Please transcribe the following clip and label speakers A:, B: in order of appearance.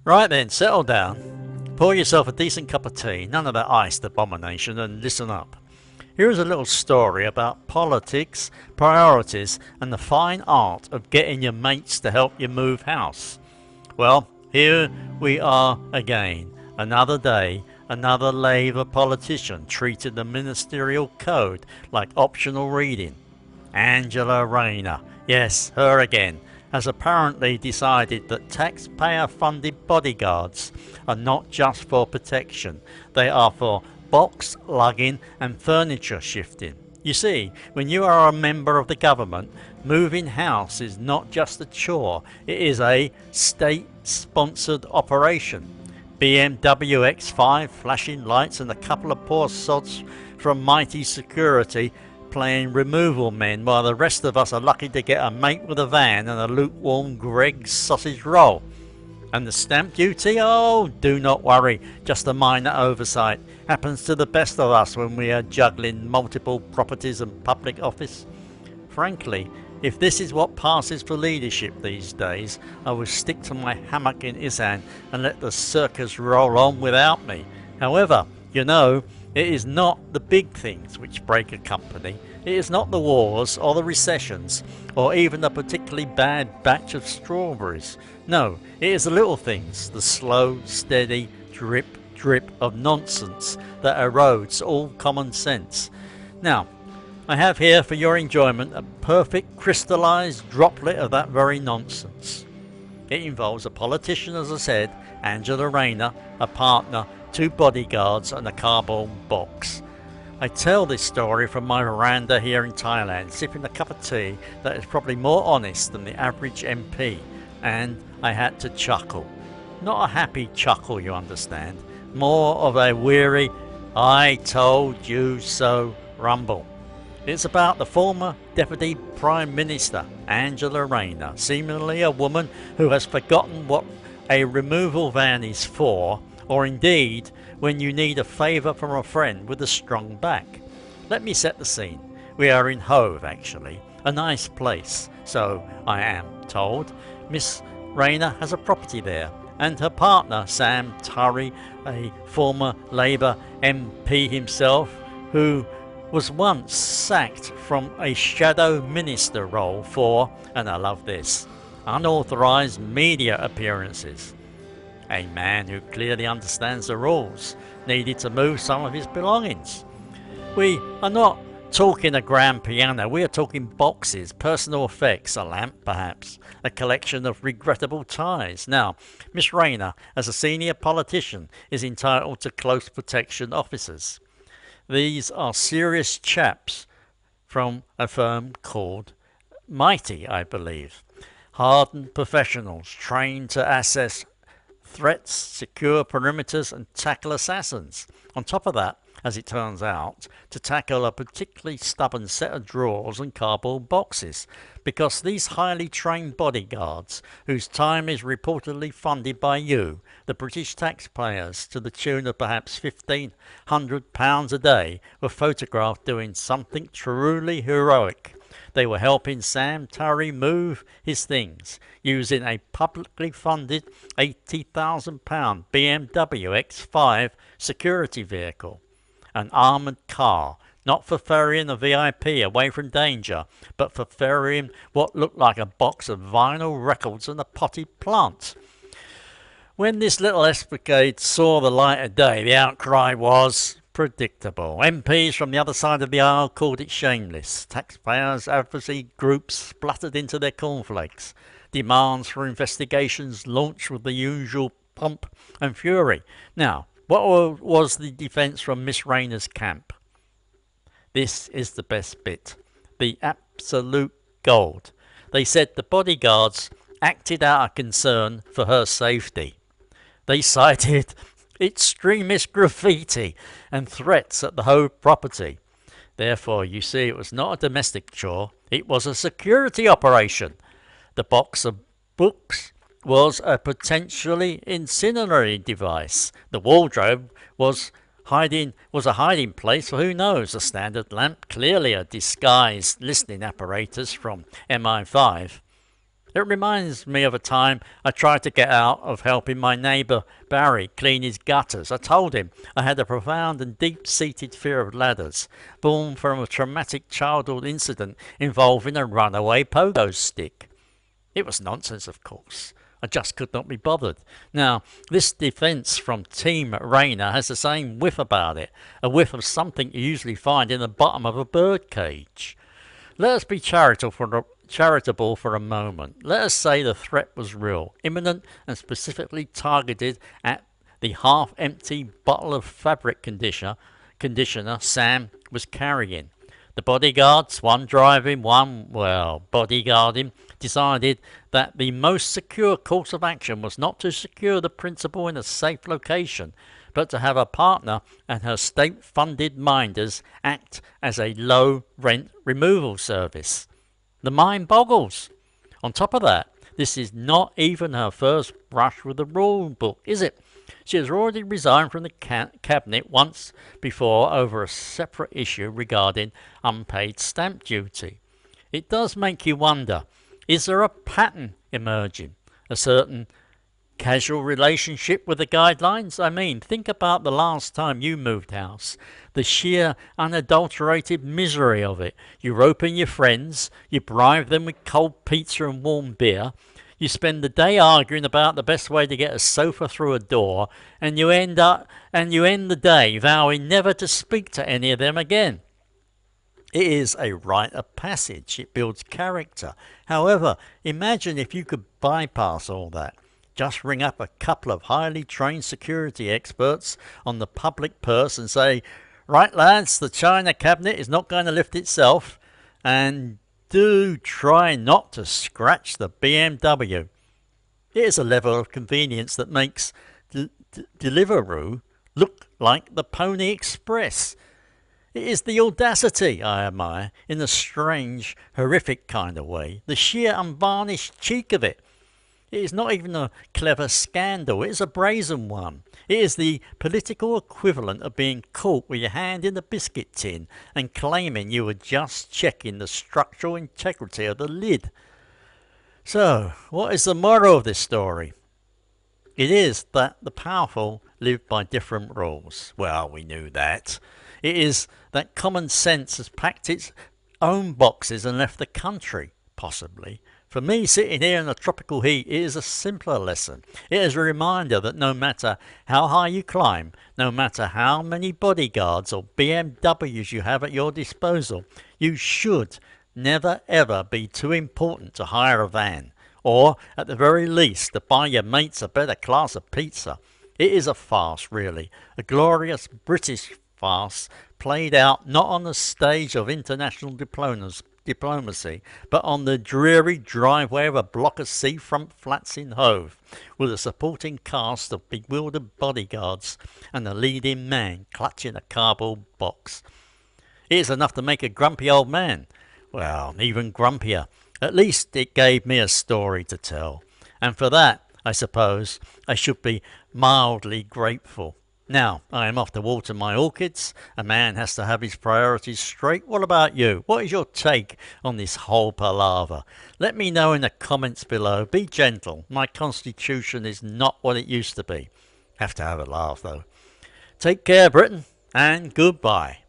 A: Right then, settle down. Pour yourself a decent cup of tea, none of that iced abomination, and listen up. Here is a little story about politics, priorities, and the fine art of getting your mates to help you move house. Well, here we are again. Another day, another Labour politician treated the ministerial code like optional reading. Angela Rayner, yes, her again, has apparently decided that taxpayer-funded bodyguards are not just for protection, they are for box lugging and furniture shifting. You see, when you are a member of the government, moving house is not just a chore, it is a state-sponsored operation. BMW X5 flashing lights and a couple of poor sods from mighty security playing removal men, while the rest of us are lucky to get a mate with a van and a lukewarm Greggs sausage roll. And the stamp duty? Oh, do not worry, just a minor oversight. Happens to the best of us when we are juggling multiple properties and public office. Frankly, if this is what passes for leadership these days, I will stick to my hammock in Isaan and let the circus roll on without me. However, you know, it is not the big things which break a company. It is not the wars or the recessions or even a particularly bad batch of strawberries. No, it is the little things, the slow, steady drip of nonsense that erodes all common sense. Now, I have here for your enjoyment a perfect crystallized droplet of that very nonsense. It involves a politician, as I said, Angela Rayner, a partner, 2 bodyguards and a cardboard box. I tell this story from my veranda here in Thailand, sipping a cup of tea that is probably more honest than the average MP, and I had to chuckle. Not a happy chuckle, you understand, more of a weary, I told you so rumble. It's about the former Deputy Prime Minister, Angela Rayner, seemingly a woman who has forgotten what a removal van is for, or indeed when you need a favour from a friend with a strong back. Let me set the scene. We are in Hove, actually, a nice place, so I am told. Miss Rayner has a property there, and her partner, Sam Turry, a former Labour MP himself, who was once sacked from a shadow minister role for, and I love this, unauthorised media appearances. A man who clearly understands the rules needed to move some of his belongings. We are not talking a grand piano, we are talking boxes, personal effects, a lamp perhaps, a collection of regrettable ties. Now, Miss Rayner, as a senior politician, is entitled to close protection officers. These are serious chaps from a firm called Mighty, I believe. Hardened professionals trained to assess threats, secure perimeters and tackle assassins. On top of that, as it turns out, to tackle a particularly stubborn set of drawers and cardboard boxes, because these highly trained bodyguards, whose time is reportedly funded by you, the British taxpayers, to the tune of perhaps £1,500 a day, were photographed doing something truly heroic. They were helping Sam Turry move his things, using a publicly funded £80,000 BMW X5 security vehicle. An armoured car, not for ferrying a VIP away from danger, but for ferrying what looked like a box of vinyl records and a potted plant. When this little escapade saw the light of day, the outcry was predictable. MPs from the other side of the aisle called it shameless. Taxpayers' advocacy groups spluttered into their cornflakes. Demands for investigations launched with the usual pomp and fury. Now, what was the defence from Miss Rayner's camp? This is the best bit. The absolute gold. They said the bodyguards acted out of concern for her safety. They cited extremist graffiti and threats at the Hove property. Therefore, you see, it was not a domestic chore, it was a security operation. The box of books was a potentially incendiary device. The wardrobe was a hiding place for who knows, a standard lamp, clearly a disguised listening apparatus from MI5. It reminds me of a time I tried to get out of helping my neighbour Barry clean his gutters. I told him I had a profound and deep-seated fear of ladders, born from a traumatic childhood incident involving a runaway pogo stick. It was nonsense, of course. I just could not be bothered. Now, this defence from Team Rayner has the same whiff about it, a whiff of something you usually find in the bottom of a bird cage. Let us be charitable for a moment. Let us say the threat was real, imminent, and specifically targeted at the half-empty bottle of fabric conditioner Sam was carrying. The bodyguards, one driving, one, bodyguarding, decided that the most secure course of action was not to secure the principal in a safe location, but to have a partner and her state-funded minders act as a low-rent removal service. The mind boggles. On top of that, this is not even her first brush with the rule book, is it? She has already resigned from the cabinet once before over a separate issue regarding unpaid stamp duty. It does make you wonder, is there a pattern emerging? A certain casual relationship with the guidelines? I mean, think about the last time you moved house. The sheer unadulterated misery of it. You rope in your friends, you bribe them with cold pizza and warm beer, you spend the day arguing about the best way to get a sofa through a door, and you end the day vowing never to speak to any of them again. It is a rite of passage. It builds character. However, imagine if you could bypass all that. Just ring up a couple of highly trained security experts on the public purse and say, right lads, the China cabinet is not going to lift itself, and do try not to scratch the BMW. It is a level of convenience that makes Deliveroo look like the Pony Express. It is the audacity I admire, in a strange, horrific kind of way, the sheer unvarnished cheek of it. It is not even a clever scandal, it is a brazen one. It is the political equivalent of being caught with your hand in the biscuit tin and claiming you were just checking the structural integrity of the lid. So, what is the moral of this story? It is that the powerful live by different rules. Well, we knew that. It is that common sense has packed its own boxes and left the country, possibly. For me, sitting here in the tropical heat, it is a simpler lesson. It is a reminder that no matter how high you climb, no matter how many bodyguards or BMWs you have at your disposal, you should never ever be too important to hire a van, or at the very least to buy your mates a better class of pizza. It is a farce, really, a glorious British farce played out not on the stage of international diplomacy, but on the dreary driveway of a block of seafront flats in Hove, with a supporting cast of bewildered bodyguards and the leading man clutching a cardboard box. It is enough to make a grumpy old man. Well, even grumpier. At least it gave me a story to tell, and for that, I suppose, I should be mildly grateful. Now, I am off to water my orchids. A man has to have his priorities straight. What about you? What is your take on this whole palaver? Let me know in the comments below. Be gentle. My constitution is not what it used to be. Have to have a laugh, though. Take care, Britain, and goodbye.